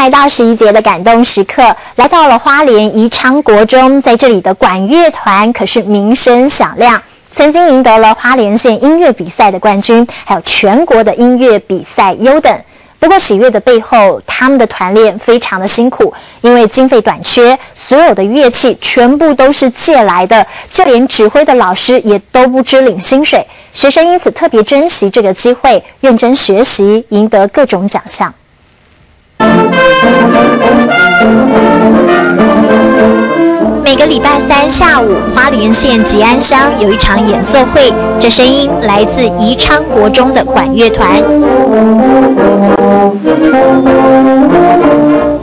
来到11节的感动时刻，来到了花莲宜昌国中，在这里的管乐团可是名声响亮，曾经赢得了花莲县音乐比赛的冠军，还有全国的音乐比赛优等。不过喜悦的背后，他们的团练非常的辛苦，因为经费短缺，所有的乐器全部都是借来的，就连指挥的老师也都不支领薪水。学生因此特别珍惜这个机会，认真学习，赢得各种奖项。每个礼拜三下午，花莲县吉安乡有一场演奏会，这声音来自宜昌国中的管乐团。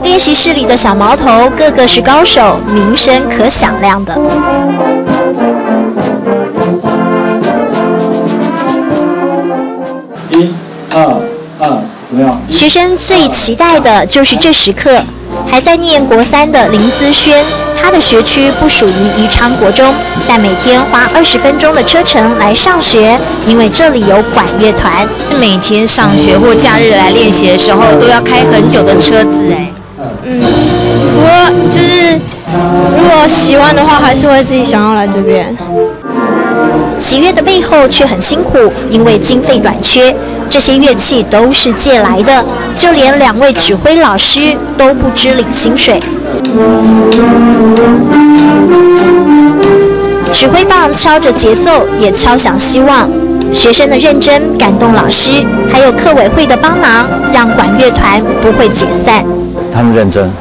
练习室里的小毛头个个是高手，名声可响亮的。1、2、怎么样？学生最期待的就是这时刻。还在念国3的林姿轩，他的学区不属于宜昌国中，但每天花20分钟的车程来上学，因为这里有管乐团。每天上学或假日来练习的时候，都要开很久的车子不过就是如果喜欢的话，还是会自己想要来这边。喜悦的背后却很辛苦，因为经费短缺，这些乐器都是借来的，就连2位指挥老师都不支领薪水。指挥棒敲着节奏，也敲响希望。学生的认真感动老师，还有客委会的帮忙，让管乐团不会解散。他们认真，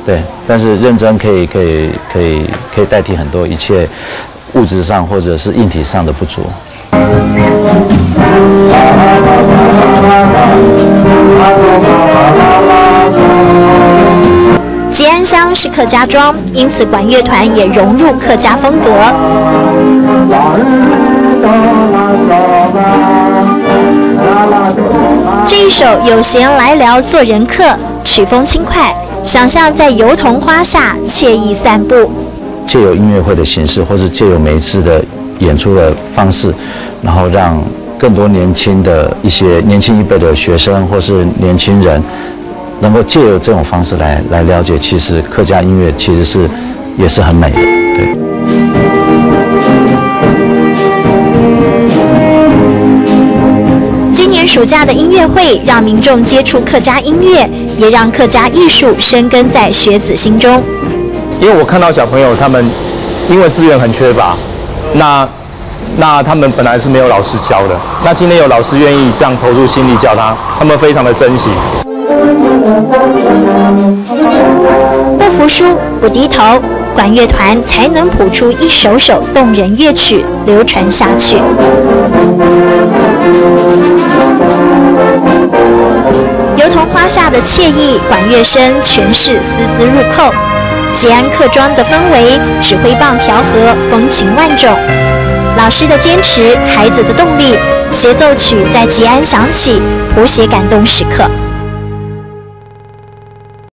对，但是认真可以代替很多一切物质上或者是硬体上的不足。吉安乡是客家庄，因此管乐团也融入客家风格。这一首有闲来聊做人客，曲风轻快，想象在油桐花下惬意散步。借由音乐会的形式，或是借由每一次的演出的方式，然后让更多年轻一辈的学生或是年轻人，能够借由这种方式来了解，其实客家音乐其实也是很美的，对。今年暑假的音乐会让民众接触客家音乐，也让客家艺术生根在学子心中。因为我看到小朋友他们因为资源很缺乏，那他们本来是没有老师教的，那今天有老师愿意这样投入心力教他们非常的珍惜。不服输，不低头，管乐团才能谱出一首首动人乐曲，流传下去。油桐花下的惬意，管乐声诠释丝丝入扣。吉安客庄的氛围，指挥棒调和，风情万种。老师的坚持，孩子的动力，协奏曲在吉安响起，谱写感动时刻。